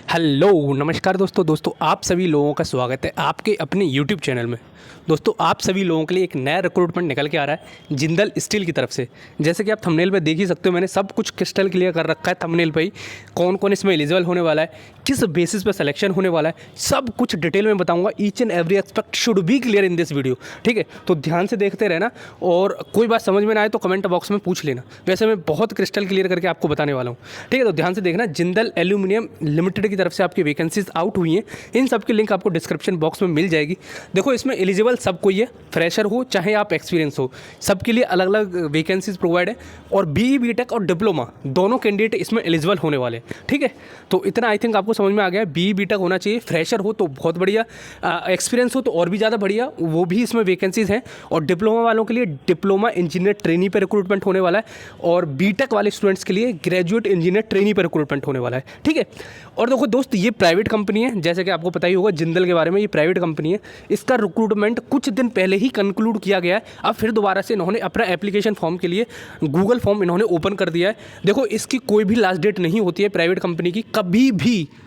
Hello नमस्कार दोस्तों आप सभी लोगों का स्वागत है आपके अपने यूट्यूब चैनल में। दोस्तों आप सभी लोगों के लिए एक नया रिक्रूटमेंट निकल के आ रहा है जिंदल स्टील की तरफ से। जैसे कि आप थंबनेल पे देख ही सकते हो, मैंने सब कुछ क्रिस्टल क्लियर कर रखा है थंबनेल पे ही। कौन कौन इसमें एलिजिबल होने वाला है, किस बेसिस पे सिलेक्शन होने वाला है, सब कुछ डिटेल में बताऊंगा। Each and every aspect should be clear in this video, ठीक है। तो ध्यान से देखते रहना और कोई बात समझ में ना आए तो कमेंट बॉक्स में पूछ लेना। वैसे मैं बहुत क्रिस्टल क्लियर करके आपको बताने वाला हूँ, ठीक है। तो ध्यान से देखना, जिंदल एल्यूमिनियम लिमिटेड की तरफ से आपकी वैकेंसीज आउट हुई हैं। इन सब की लिंक आपको डिस्क्रिप्शन बॉक्स में मिल जाएगी। देखो इसमें एलिजिबल सब कोई है, फ्रेशर हो चाहे आप एक्सपीरियंस हो, सबके लिए अलग अलग वैकेंसीज प्रोवाइड है। और बीई बीटेक और डिप्लोमा दोनों कैंडिडेट इसमें एलिजिबल होने वाले हैं, ठीक है। तो इतना आई थिंक आपको समझ में आ गया। बीई बीटेक होना चाहिए, फ्रेशर हो तो बहुत बढ़िया, एक्सपीरियंस हो तो और भी ज़्यादा बढ़िया, वो भी इसमें वैकेंसीज हैं। और डिप्लोमा वालों के लिए डिप्लोमा इंजीनियर ट्रेनी पर रिक्रूटमेंट होने वाला है, और बीटेक वाले स्टूडेंट्स के लिए ग्रेजुएट इंजीनियर ट्रेनी पर रिक्रूटमेंट होने वाला है, ठीक है। और देखो दोस्त, ये प्राइवेट कंपनी है, जैसे कि आपको पता ही होगा जिंदल के बारे में। ये प्राइवेट कंपनी है, इसका रिक्रूटमेंट कुछ दिन पहले ही कंक्लूड किया गया है। अब फिर दोबारा से इन्होंने अपना एप्लीकेशन फॉर्म के लिए गूगल फॉर्म इन्होंने ओपन कर दिया है। देखो इसकी कोई भी लास्ट डेट नहीं होती है प्राइवेट कंपनी की,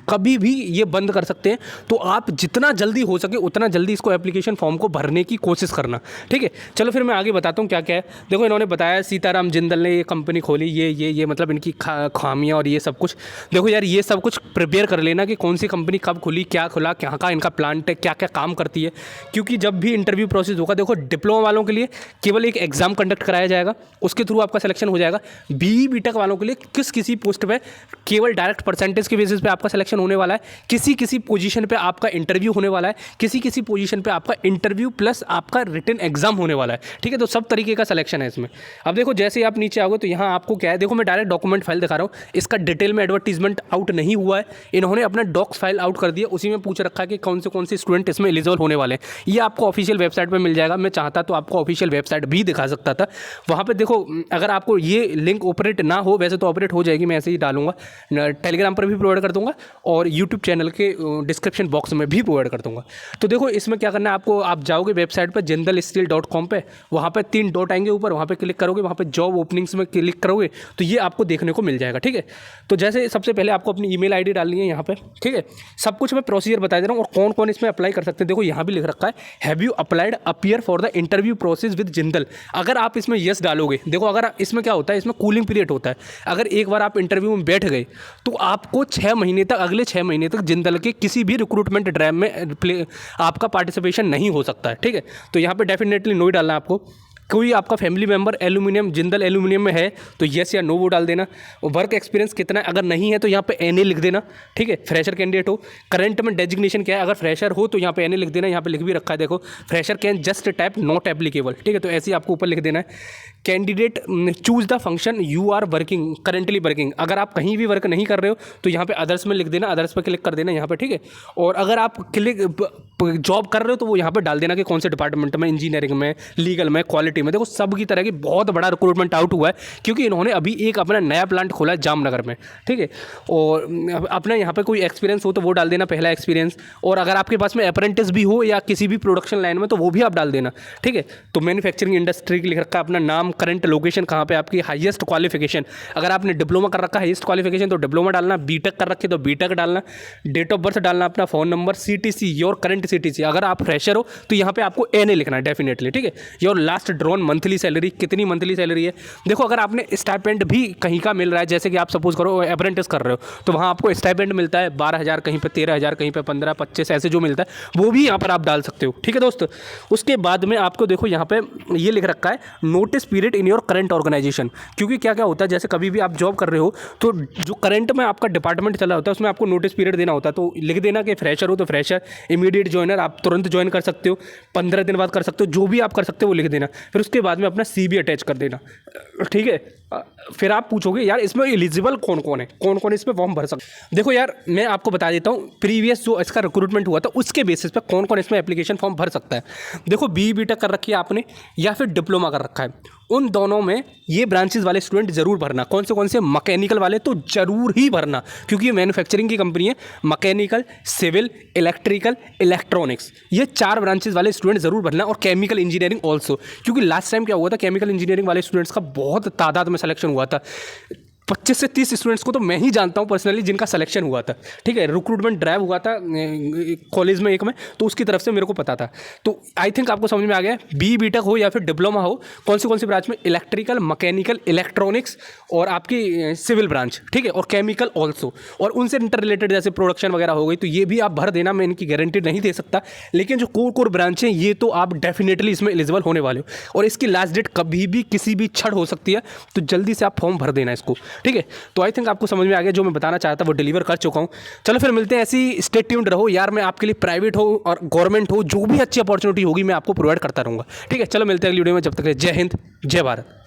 कभी भी ये बंद कर सकते हैं। तो आप जितना जल्दी हो सके उतना जल्दी इसको एप्लीकेशन फॉर्म को भरने की कोशिश करना, ठीक है। चलो फिर मैं आगे बताता हूँ क्या क्या है। देखो इन्होंने बताया सीताराम जिंदल ने ये कंपनी खोली, ये मतलब इनकी खामियाँ और ये सब कुछ। देखो यार, ये सब कुछ प्रिपेयर कर लेना कि कौन सी कंपनी कब खुली, क्या खुला, क्या का इनका प्लांट है, क्या क्या काम करती है। क्योंकि जब भी इंटरव्यू प्रोसेस होगा, देखो डिप्लोमा वालों के लिए केवल एक एग्जाम कंडक्ट कराया जाएगा, उसके थ्रू आपका सिलेक्शन हो जाएगा। बीई बीटेक वालों के लिए किसी पोस्ट पे केवल डायरेक्ट परसेंटेज के बेसिस पे आपका सिलेक्शन होने वाला है। किसी पोजीशन पे आपका इंटरव्यू होने वाला है, किसी पोजीशन पे आपका इंटरव्यू प्लस आपका रिटन एग्जाम होने वाला है, ठीक है। तो सब तरीके का सिलेक्शन है इसमें। अब देखो जैसे आप नीचे आओगे तो यहाँ आपको क्या है, देखो मैं डायरेक्ट डॉक्यूमेंट फाइल दिखा रहा हूँ। इसका डिटेल में एडवर्टीजमेंट आउट नहीं हुआ है, इन्होंने अपना डॉक्स फाइल आउट कर दिया। उसी में पूछ रखा है कि कौन से स्टूडेंट इसमें एलिजिबल होने वाले हैं। ये आपको ऑफिशियल वेबसाइट पर मिल जाएगा। मैं चाहता तो आपको ऑफिशियल वेबसाइट भी दिखा सकता था। वहाँ पर देखो, अगर आपको ये लिंक ऑपरेट ना हो, वैसे तो ऑपरेट हो जाएगी, मैं ऐसे ही डालूंगा, टेलीग्राम पर भी प्रोवाइड कर दूंगा और यूट्यूब चैनल के डिस्क्रिप्शन बॉक्स में भी प्रोवाइड कर दूंगा। तो देखो इसमें क्या करना है आपको, आप जाओगे वेबसाइट पर jindalsteel.com पे, वहाँ पे 3 डॉट आएंगे ऊपर, वहाँ पे क्लिक करोगे, वहाँ पे जॉब ओपनिंग्स में क्लिक करोगे तो ये आपको देखने को मिल जाएगा, ठीक है। तो जैसे सबसे पहले आपको अपनी ईमेल आईडी डालनी है यहाँ पे, ठीक है। सब कुछ मैं प्रोसीजर बता दे रहा हूँ और कौन कौन इसमें अप्लाई कर सकते हैं। देखो यहाँ भी लिख रखा है, have you applied appear for the interview process with Jindal. अगर आप इसमें यस डालोगे, देखो अगर इसमें क्या होता है, इसमें कूलिंग पीरियड होता है। अगर एक बार आप इंटरव्यू में बैठ गए तो आपको 6 महीने तक, अगले 6 महीने तक जिंदल के किसी भी रिक्रूटमेंट ड्राइव में आपका पार्टिसिपेशन नहीं हो सकता है, ठीक है। तो यहाँ पे डेफिनेटली नो ही डालना है आपको। कोई आपका family member aluminium, Jindal aluminium में है तो येस या नो वो डाल देना। और वर्क एक्सपीरियंस कितना है, अगर नहीं है तो यहाँ पे एनए लिख देना, ठीक है। फ्रेशर कैंडिडेट हो, करंट में डेजिग्नेशन क्या है, अगर फ्रेशर हो तो यहाँ पे एनए लिख देना। यहाँ पे लिख भी रखा है, देखो fresher can just type not applicable, ठीक है। तो ऐसे ही आपको ऊपर लिख देना है। Candidate choose the function you are working, currently working. अगर आप कहीं भी वर्क नहीं कर रहे हो तो यहाँ पे अदर्स में लिख देना, अदर्स पर क्लिक कर देना यहाँ पे, ठीक है। और अगर आप जॉब कर रहे हो तो वो यहाँ पे डाल देना कि कौन से डिपार्टमेंट में, इंजीनियरिंग में, लीगल में, क्वालिटी में। देखो सब की तरह की बहुत बड़ा रिक्रूटमेंट आउट हुआ है, क्योंकि इन्होंने अभी एक अपना नया प्लांट खोला है जामनगर में, ठीक है। और अपना यहाँ पे कोई एक्सपीरियंस हो तो वो डाल देना, पहला एक्सपीरियंस। और अगर आपके पास में अप्रेंटिस भी हो या किसी भी प्रोडक्शन लाइन में तो वो भी आप डाल देना, ठीक है। तो मैन्युफैक्चरिंग इंडस्ट्री लिख रखा है, अपना नाम, करंट लोकेशन कहाँ पे, आपकी हाईएस्ट क्वालिफिकेशन। अगर आपने डिप्लोमा कर रखा है, हाईएस्ट क्वालिफिकेशन, तो डिप्लोमा डालना। बीटेक कर रखी तो बीटेक डालना। डेट ऑफ बर्थ डालना, अपना phone number, CTC, your current CTC. अगर आप फ्रेशर हो तो यहाँ पे आपको एनए लिखना है डेफिनेटली, ठीक है। Your last drawn monthly salary, कितनी मंथली सैलरी है। देखो अगर आपने स्टाइपेंड भी कहीं का मिल रहा है, जैसे कि आप सपोज करो अप्रेंटिस कर रहे हो तो वहाँ आपको स्टाइपेंड मिलता है 12,000, कहीं पे 13,000, कहीं पे 15, 25, ऐसे जो मिलता है वो भी यहाँ पर आप डाल सकते हो, ठीक है दोस्त। उसके बाद में आपको देखो यहाँ पे ये लिख रखा है, notice period in your current organisation. क्योंकि क्या क्या होता है, जैसे कभी भी आप जॉब कर रहे हो तो जो करंट में आपका डिपार्टमेंट चला होता है उसमें आपको नोटिस पीरियड देना होता है। तो लिख देना कि फ्रेशर हो तो फ्रेशर, इमीडिएट ज्वाइनर, आप तुरंत ज्वाइन कर सकते हो, 15 दिन बाद कर सकते हो, जो भी आप कर सकते हो वो लिख देना। फिर उसके बाद में अपना CV अटैच कर देना, ठीक है। फिर आप पूछोगे यार इसमें एलिजिबल कौन कौन है, कौन कौन इसमें फॉर्म भर सकते। देखो यार मैं आपको बता देता हूँ, प्रीवियस जो इसका रिक्रूटमेंट हुआ था उसके बेसिस पे कौन कौन इसमें एप्लीकेशन फॉर्म भर सकता है। देखो बीई बीटेक कर रखी है आपने या फिर डिप्लोमा कर रखा है, उन दोनों में ये ब्रांचेस वाले स्टूडेंट जरूर भरना। कौन से मैकेनिकल वाले तो जरूर ही भरना, क्योंकि ये मैन्युफैक्चरिंग की कंपनी है। मैकेनिकल, सिविल, इलेक्ट्रिकल, इलेक्ट्रॉनिक्स, ये 4 ब्रांचेस वाले स्टूडेंट जरूर भरना। और केमिकल इंजीनियरिंग ऑल्सो, क्योंकि लास्ट टाइम क्या हुआ था, केमिकल इंजीनियरिंग वाले स्टूडेंट्स का बहुत तादाद में सिलेक्शन हुआ था। 25 से 30 स्टूडेंट्स को तो मैं ही जानता हूँ पर्सनली जिनका सिलेक्शन हुआ था, ठीक है। रिक्रूटमेंट ड्राइव हुआ था कॉलेज में एक में, तो उसकी तरफ से मेरे को पता था। तो आई थिंक आपको समझ में आ गया, BTech हो या फिर डिप्लोमा हो, कौन सी ब्रांच में, इलेक्ट्रिकल, मैकेनिकल, इलेक्ट्रॉनिक्स और आपकी सिविल ब्रांच, ठीक है, और केमिकल ऑल्सो, और उनसे इंटर रिलेटेड जैसे प्रोडक्शन वगैरह हो गई, तो ये भी आप भर देना, मैं इनकी गारंटी नहीं दे सकता। लेकिन जो कोर ब्रांच है ये तो आप डेफिनेटली इसमें एलिजिबल होने वाले हो, और इसकी लास्ट डेट कभी भी किसी भी क्षण हो सकती है, तो जल्दी से आप फॉर्म भर देना इसको, ठीक है। तो आई थिंक आपको समझ में आ गया, जो मैं बताना चाहता वो डिलीवर कर चुका हूँ। चलो फिर मिलते हैं, ऐसी स्टे ट्यून्ड रहो यार, मैं आपके लिए प्राइवेट हो और गवर्नमेंट हो, जो भी अच्छी अपॉर्चुनिटी होगी मैं आपको प्रोवाइड करता रहूँगा, ठीक है। चलो मिलते हैं अगली वीडियो में, जब तक जय हिंद, जय भारत।